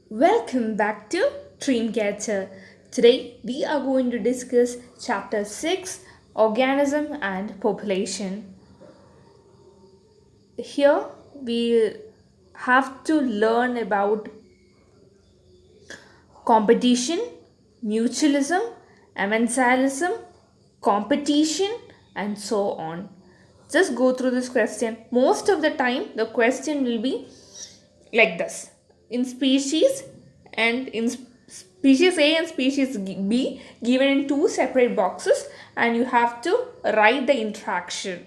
Welcome back to Dreamcatcher. Today we are going to discuss Chapter 6, Organism and Population. Here we have to learn about competition, mutualism, amensalism, competition, and so on. Just go through this question. Most of the time, the question will be like this: in species and in species A and species B given in two separate boxes, and you have to write the interaction.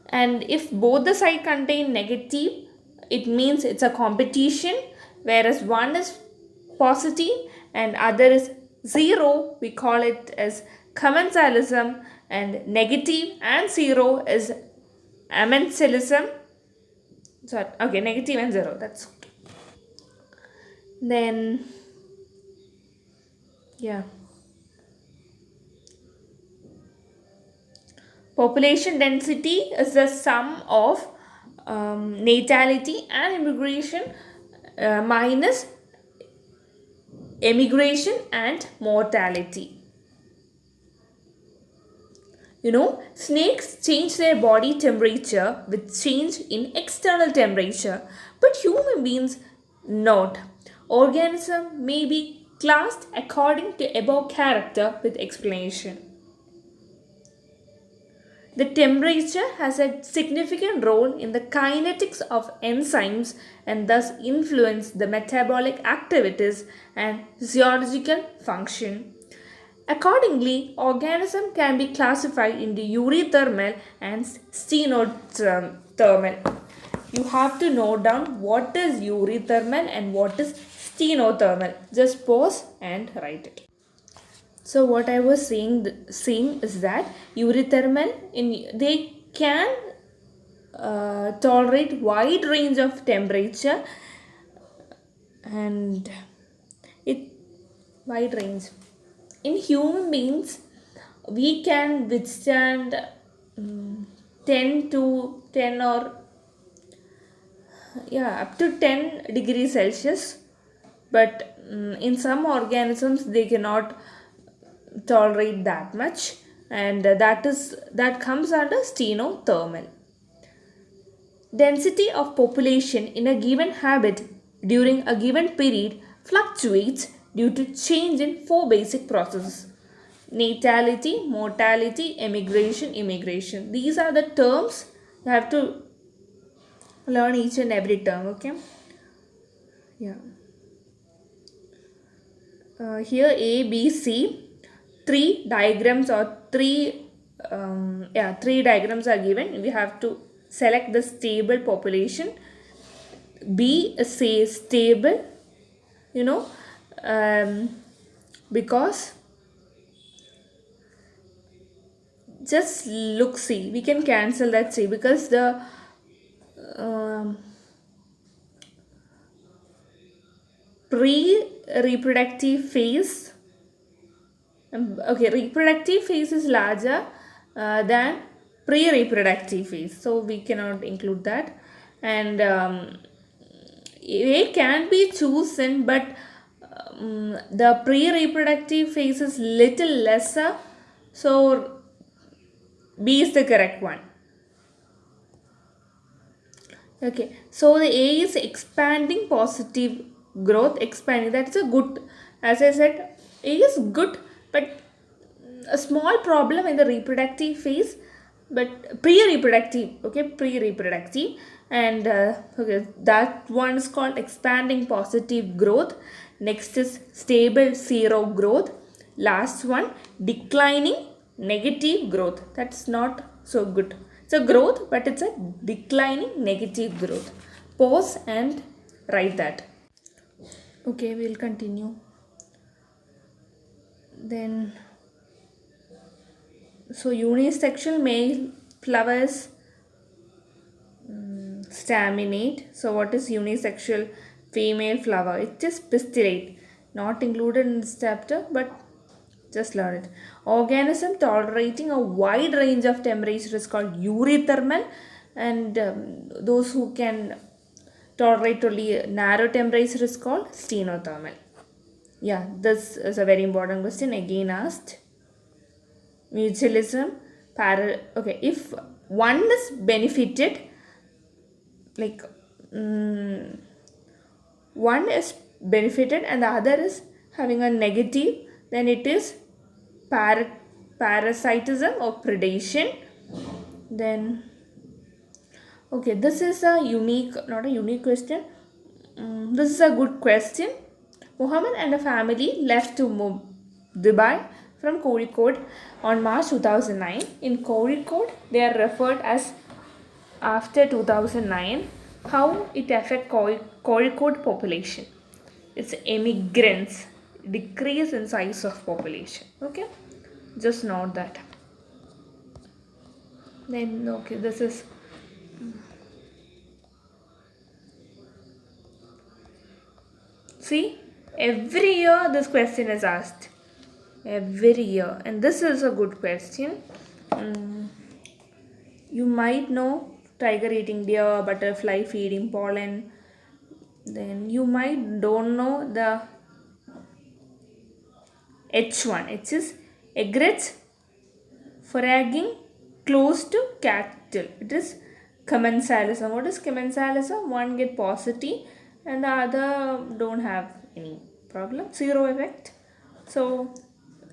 And if both the side contain negative, it means it's a competition, whereas one is positive and other is zero, we call it as commensalism, and negative and zero is amensalism. Sorry, okay, negative and zero, that's it. Then yeah, population density is the sum of natality and immigration minus emigration and mortality. Snakes change their body temperature with change in external temperature, but human beings not. Organism may be classed according to above character with explanation. The temperature has a significant role in the kinetics of enzymes and thus influence the metabolic activities and physiological function. Accordingly, organism can be classified into eurythermal and stenothermal. You have to note down what is eurythermal and what is stenothermal. Just pause and write it. So what I was saying is that eurythermal they can tolerate wide range of temperature, and it wide range. In human beings, we can withstand 10 to 10 or yeah up to 10 degrees Celsius, but in some organisms they cannot tolerate that much, and that comes under stenothermal. Density of population in a given habit during a given period fluctuates due to change in four basic processes: natality, mortality, emigration, immigration. These are the terms. You have to learn each and every term. Okay, yeah. Here A, B, C, three diagrams or three diagrams are given. We have to select the stable population. B is say stable, you know, um, because just look C. We can cancel that C because the um, pre-reproductive phase. Okay, reproductive phase is larger than pre-reproductive phase, so we cannot include that. And A can be chosen, but the pre-reproductive phase is little lesser, so B is the correct one. Okay, so the A is expanding positive growth, expanding. That's a good, as I said, A is good, but a small problem in the reproductive phase, but pre-reproductive, okay, pre-reproductive, and okay, that one is called expanding positive growth. Next is stable zero growth. Last one, declining negative growth. That's not so good. It's a growth, but it's a declining negative growth. Pause and write that. Okay, we'll continue. Then, so unisexual male flowers staminate. So what is unisexual female flower? It is pistillate. Not included in this chapter, but just learn it. Organism tolerating a wide range of temperature is called eurythermal, and those who can tolerate only narrow temperature is called stenothermal. Yeah, this is a very important question again asked. Mutualism, okay, if one is benefited, like mm, one is benefited and the other is having a negative, then it is para- parasitism or predation. Then okay, this is a unique, not a unique question. This is a good question. Muhammad and a family left to Dubai from Kozhikode on March 2009. In Kozhikode, they are referred as after 2009. How it affect Kozhikode population? It's immigrants, decrease in size of population. Okay, just note that. Then okay, this is see every year this question is asked. Every year, and this is a good question. Mm, you might know tiger eating deer, butterfly feeding pollen. Then you might don't know the H1. H is egrets foraging close to cattle. It is commensalism. What is commensalism? One get paucity and the other don't have any problem. Zero effect. So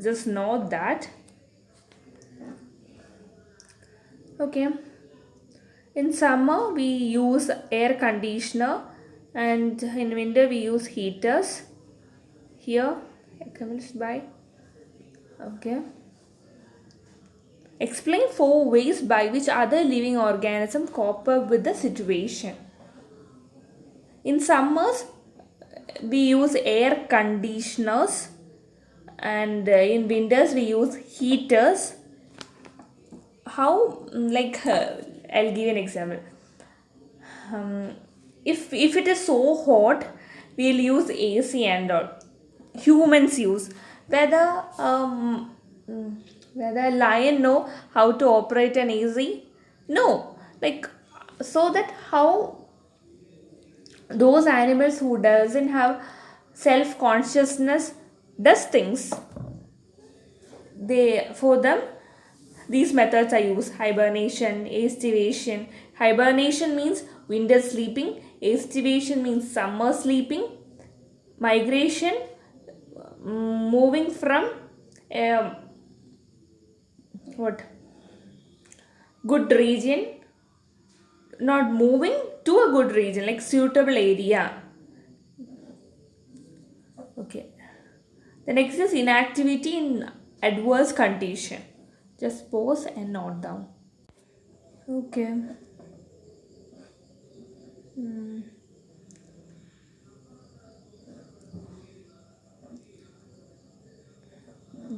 just know that. Okay. In summer we use air conditioner and in winter we use heaters. Here, comments by. Okay. Explain 4 ways by which other living organisms cope up with the situation. In summers, we use air conditioners, and in winters, we use heaters. How, like, I'll give you an example. Um, if it is so hot, we'll use AC and all. Humans use whether whether lion know how to operate an AC? No, like so that how those animals who doesn't have self consciousness does things, they for them these methods are used: hibernation, estivation. Hibernation means winter sleeping, estivation means summer sleeping, migration, moving from a what good region, not moving to a good region, like suitable area. Okay, the next is inactivity in adverse condition. Just pause and note down. Okay.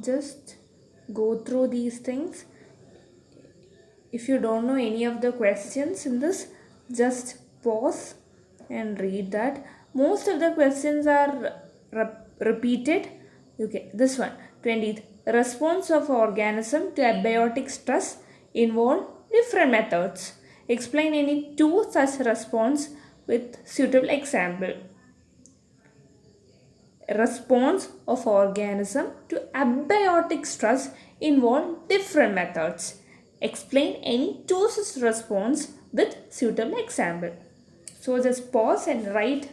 Just go through these things. If you don't know any of the questions in this, just pause and read that. Most of the questions are repeated. Okay, this one, 20th. Response of organism to abiotic stress involve different methods. Explain any two such response with suitable example. Response of organism to abiotic stress involve different methods. Explain any two such response with suitable example. So just pause and write.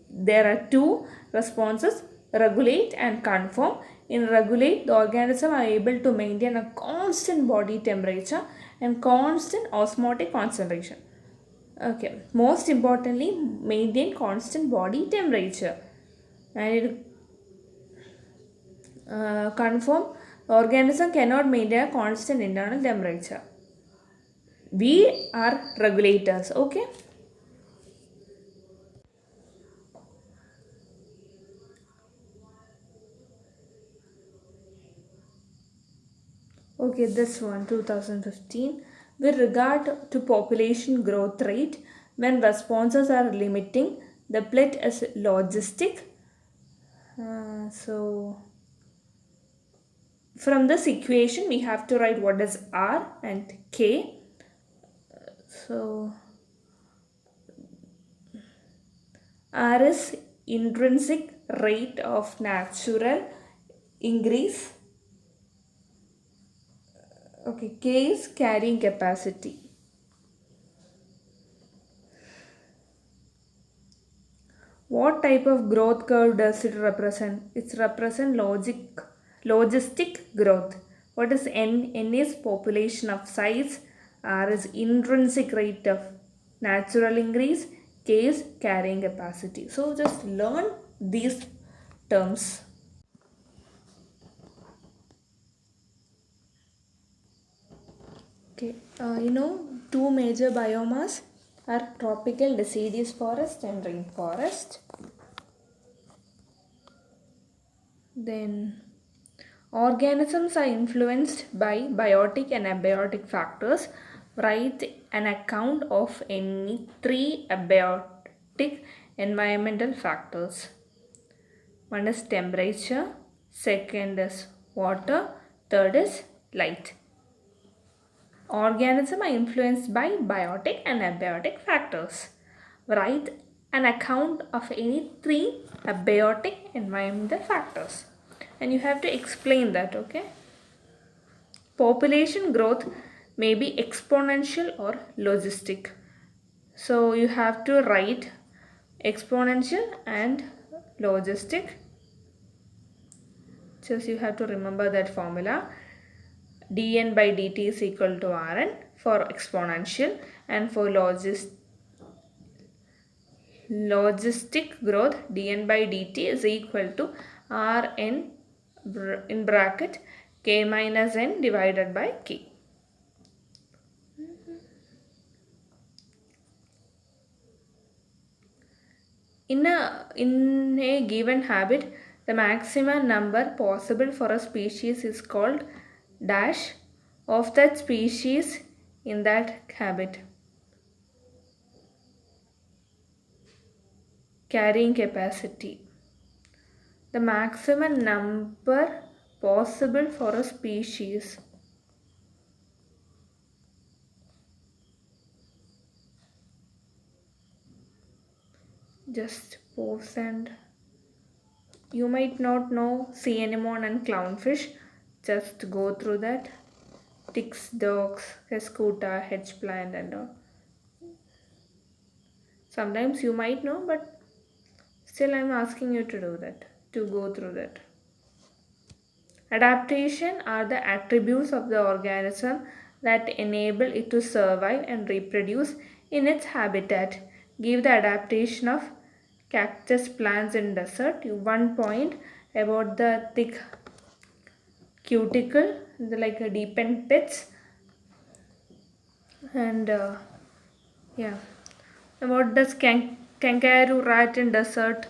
There are two responses: regulate and conform. In regulate, the organism are able to maintain a constant body temperature and constant osmotic concentration. Okay, most importantly, maintain constant body temperature. And it conform, the organism cannot maintain a constant internal temperature. We are regulators. Okay. Okay, this one, 2015. With regard to population growth rate, when responses are limiting, the plot is logistic. So, from this equation, we have to write what is R and K. So, R is intrinsic rate of natural increase. Okay, K is carrying capacity. What type of growth curve does it represent? It represents logistic growth. What is N? N is population of size. R is intrinsic rate of natural increase. K is carrying capacity. So just learn these terms. Okay, two major biomas are tropical deciduous forest and rainforest. Then organisms are influenced by biotic and abiotic factors. Write an account of any three abiotic environmental factors. One is temperature, second is water, third is light. Organisms are influenced by biotic and abiotic factors. Write an account of any three abiotic environmental factors. And you have to explain that, okay? Population growth may be exponential or logistic. So you have to write exponential and logistic. Just you have to remember that formula. dn by dt is equal to rn for exponential, and for logistic growth dn by dt is equal to rn in bracket k minus n divided by k. In a given habit, the maximum number possible for a species is called dash of that species in that habit. Carrying capacity. The maximum number possible for a species. Just pause, and you might not know sea anemone and clownfish. Just go through that. Ticks, dogs, escuta, hedge plant and all. Sometimes you might know, but still I'm asking you to do that, to go through that. Adaptation are the attributes of the organism that enable it to survive and reproduce in its habitat. Give the adaptation of cactus plants in desert. 1 point about the thick cuticle, like a deepened pits, and yeah. What does kangaroo rat in desert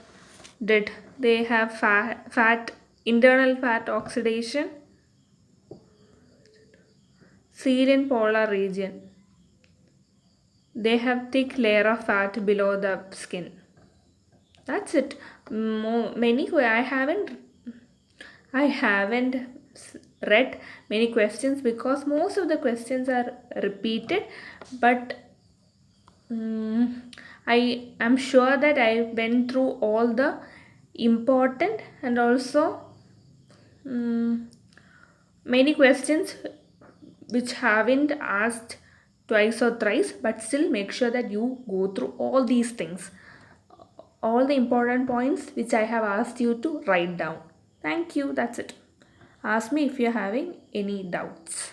did? They have fat internal fat oxidation. Seal in polar region. They have thick layer of fat below the skin. That's it. I haven't read many questions because most of the questions are repeated, but I am sure that I went through all the important and also many questions which haven't asked twice or thrice, but still make sure that you go through all these things, all the important points which I have asked you to write down. Thank you. That's it. Ask me if you're having any doubts.